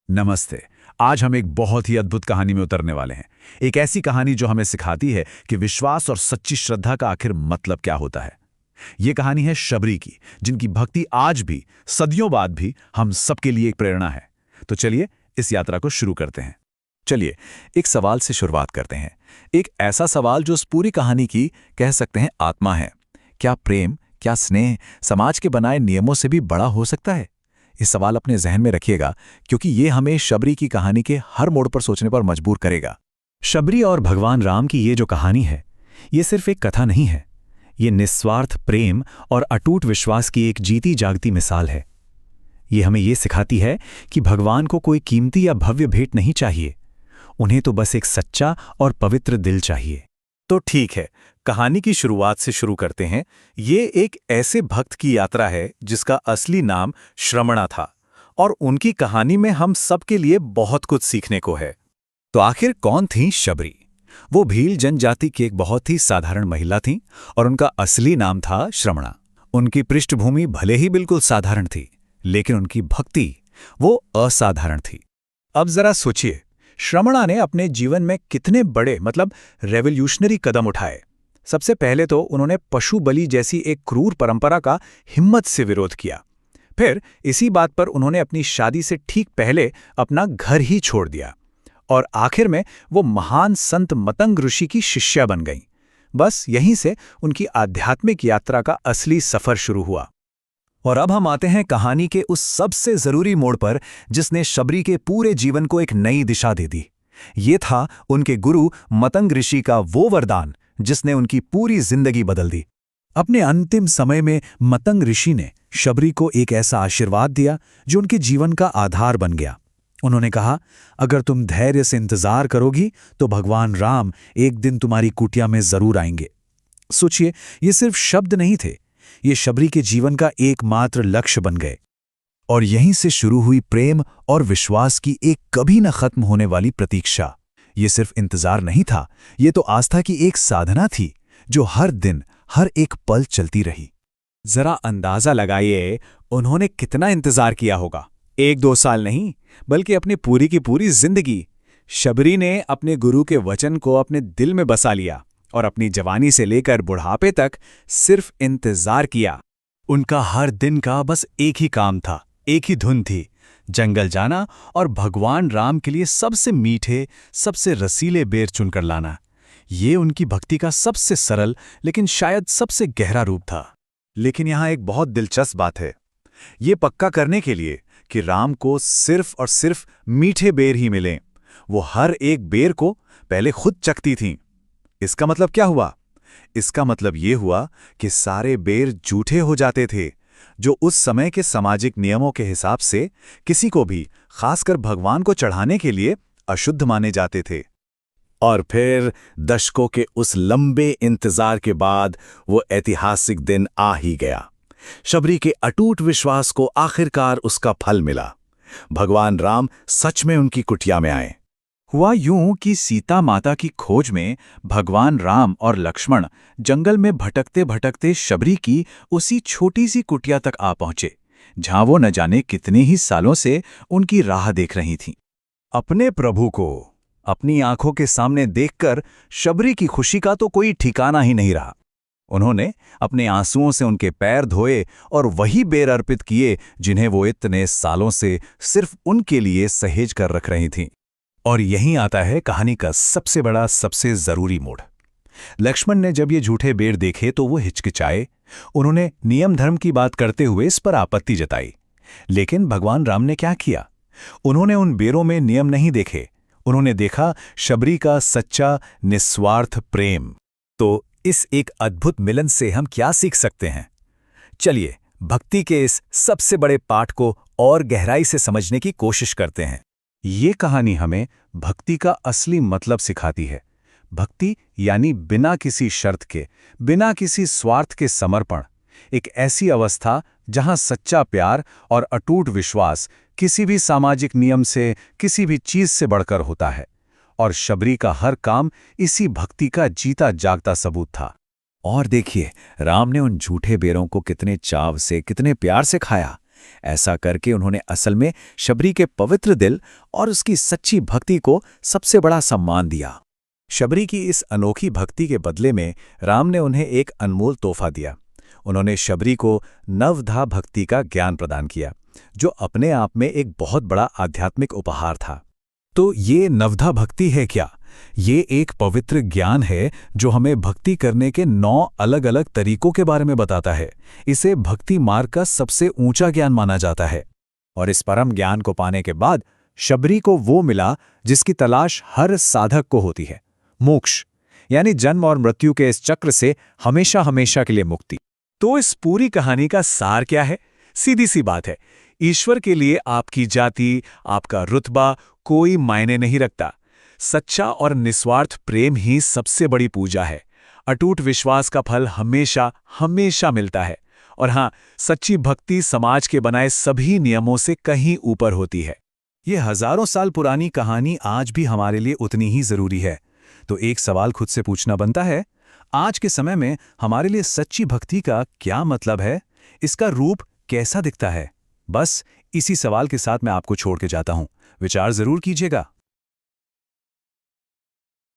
नमस्ते। आज हम एक बहुत ही अद्भुत कहानी में उतरने वाले हैं। एक ऐसी कहानी जो हमें सिखाती है कि विश्वास और सच्ची श्रद्धा का आखिर मतलब क्या होता है। ये कहानी है शबरी की, जिनकी भक्ति आज भी, सदियों बाद भी हम सबके लिए एक प्रेरणा है। तो चलिए इस यात्रा को शुरू करते हैं। चलिए एक सवाल से शुरुआत करते हैं। एक ऐसा सवाल जो उस पूरी कहानी की, कह सकते हैं, आत्मा है। क्या प्रेम, क्या स्नेह समाज के बनाए नियमों से भी बड़ा हो सकता है? इस सवाल अपने जहन में रखिएगा, क्योंकि ये हमें शबरी की कहानी के हर मोड़ पर सोचने पर मजबूर करेगा। शबरी और भगवान राम की ये जो कहानी है, ये सिर्फ एक कथा नहीं है। ये निस्वार्थ प्रेम और अटूट विश्वास की एक जीती जागती मिसाल है। ये हमें ये सिखाती है कि भगवान को कोई कीमती या भव्य भेंट नहीं चाहिए, उन्हें तो बस एक सच्चा और पवित्र दिल चाहिए। तो ठीक है, कहानी की शुरुआत से शुरू करते हैं। ये एक ऐसे भक्त की यात्रा है जिसका असली नाम श्रमणा था, और उनकी कहानी में हम सबके लिए बहुत कुछ सीखने को है। तो आखिर कौन थी शबरी? वो भील जनजाति की एक बहुत ही साधारण महिला थी और उनका असली नाम था श्रमणा। उनकी पृष्ठभूमि भले ही बिल्कुल साधारण थी, लेकिन उनकी भक्ति वो असाधारण थी। अब जरा सोचिए, श्रमणा ने अपने जीवन में कितने बड़े, मतलब रेवोल्यूशनरी कदम उठाए। सबसे पहले तो उन्होंने पशु बलि जैसी एक क्रूर परंपरा का हिम्मत से विरोध किया। फिर इसी बात पर उन्होंने अपनी शादी से ठीक पहले अपना घर ही छोड़ दिया, और आखिर में वो महान संत मतंग ऋषि की शिष्या बन गईं। बस यहीं से उनकी आध्यात्मिक यात्रा का असली सफर शुरू हुआ। और अब हम आते हैं कहानी के उस सबसे जरूरी मोड़ पर, जिसने शबरी के पूरे जीवन को एक नई दिशा दे दी। ये था उनके गुरु मतंग ऋषि का वो वरदान जिसने उनकी पूरी जिंदगी बदल दी। अपने अंतिम समय में मतंग ऋषि ने शबरी को एक ऐसा आशीर्वाद दिया जो उनके जीवन का आधार बन गया। उन्होंने कहा, अगर तुम धैर्य से इंतजार करोगी तो भगवान राम एक दिन तुम्हारी कुटिया में जरूर आएंगे। सोचिए, ये सिर्फ शब्द नहीं थे, ये शबरी के जीवन का एकमात्र लक्ष्य बन गए। और यहीं से शुरू हुई प्रेम और विश्वास की एक कभी न खत्म होने वाली प्रतीक्षा। ये सिर्फ इंतजार नहीं था, ये तो आस्था की एक साधना थी जो हर दिन, हर एक पल चलती रही। जरा अंदाजा लगाइए, उन्होंने कितना इंतजार किया होगा। 1-2 साल नहीं, बल्कि अपनी पूरी की पूरी जिंदगी। शबरी ने अपने गुरु के वचन को अपने दिल में बसा लिया और अपनी जवानी से लेकर बुढ़ापे तक सिर्फ इंतजार किया। उनका हर दिन का बस एक ही काम था, एक ही धुन थी, जंगल जाना और भगवान राम के लिए सबसे मीठे, सबसे रसीले बेर चुनकर लाना। ये उनकी भक्ति का सबसे सरल, लेकिन शायद सबसे गहरा रूप था। लेकिन यहाँ एक बहुत दिलचस्प बात है। ये पक्का करने के लिए कि राम को सिर्फ और सिर्फ मीठे बेर ही मिलें, वो हर एक बेर को पहले खुद चखती थीं। इसका मतलब क्या हुआ? इसका मतलब ये हुआ कि सारे बेर झूठे हो जाते थे, जो उस समय के सामाजिक नियमों के हिसाब से किसी को भी, खासकर भगवान को चढ़ाने के लिए, अशुद्ध माने जाते थे। और फिर दशकों के उस लंबे इंतजार के बाद वो ऐतिहासिक दिन आ ही गया। शबरी के अटूट विश्वास को आखिरकार उसका फल मिला। भगवान राम सच में उनकी कुटिया में आए। हुआ यूं कि सीता माता की खोज में भगवान राम और लक्ष्मण जंगल में भटकते भटकते शबरी की उसी छोटी सी कुटिया तक आ पहुंचे, जहां वो न जाने कितने ही सालों से उनकी राह देख रही थीं। अपने प्रभु को अपनी आंखों के सामने देखकर शबरी की खुशी का तो कोई ठिकाना ही नहीं रहा। उन्होंने अपने आंसुओं से उनके पैर धोए और वही बेर अर्पित किए जिन्हें वो इतने सालों से सिर्फ उनके लिए सहेज कर रख रही थीं। और यहीं आता है कहानी का सबसे बड़ा, सबसे जरूरी मोड़। लक्ष्मण ने जब ये झूठे बेर देखे तो वो हिचकिचाए। उन्होंने नियम धर्म की बात करते हुए इस पर आपत्ति जताई। लेकिन भगवान राम ने क्या किया? उन्होंने उन बेरों में नियम नहीं देखे, उन्होंने देखा शबरी का सच्चा, निस्वार्थ प्रेम। तो इस एक अद्भुत मिलन से हम क्या सीख सकते हैं? चलिए भक्ति के इस सबसे बड़े पाठ को और गहराई से समझने की कोशिश करते हैं। ये कहानी हमें भक्ति का असली मतलब सिखाती है। भक्ति यानी बिना किसी शर्त के, बिना किसी स्वार्थ के समर्पण। एक ऐसी अवस्था जहां सच्चा प्यार और अटूट विश्वास किसी भी सामाजिक नियम से, किसी भी चीज से बढ़कर होता है। और शबरी का हर काम इसी भक्ति का जीता जागता सबूत था। और देखिए, राम ने उन झूठे बेरों को कितने चाव से, कितने प्यार से खाया। ऐसा करके उन्होंने असल में शबरी के पवित्र दिल और उसकी सच्ची भक्ति को सबसे बड़ा सम्मान दिया। शबरी की इस अनोखी भक्ति के बदले में राम ने उन्हें एक अनमोल तोहफा दिया। उन्होंने शबरी को नवधा भक्ति का ज्ञान प्रदान किया, जो अपने आप में एक बहुत बड़ा आध्यात्मिक उपहार था। तो ये नवधा भक्ति है क्या? ये एक पवित्र ज्ञान है जो हमें भक्ति करने के 9 अलग-अलग तरीकों के बारे में बताता है। इसे भक्ति मार्ग का सबसे ऊंचा ज्ञान माना जाता है। और इस परम ज्ञान को पाने के बाद शबरी को वो मिला जिसकी तलाश हर साधक को होती है, मोक्ष, यानी जन्म और मृत्यु के इस चक्र से हमेशा हमेशा के लिए मुक्ति। तो इस पूरी कहानी का सार क्या है? सीधी सी बात है, ईश्वर के लिए आपकी जाति, आपका रुतबा कोई मायने नहीं रखता। सच्चा और निस्वार्थ प्रेम ही सबसे बड़ी पूजा है। अटूट विश्वास का फल हमेशा हमेशा मिलता है। और हाँ, सच्ची भक्ति समाज के बनाए सभी नियमों से कहीं ऊपर होती है। ये हजारों साल पुरानी कहानी आज भी हमारे लिए उतनी ही जरूरी है। तो एक सवाल खुद से पूछना बनता है, आज के समय में हमारे लिए सच्ची भक्ति का क्या मतलब है? इसका रूप कैसा दिखता है? बस इसी सवाल के साथ मैं आपको छोड़ के जाता हूं। विचार जरूर कीजिएगा।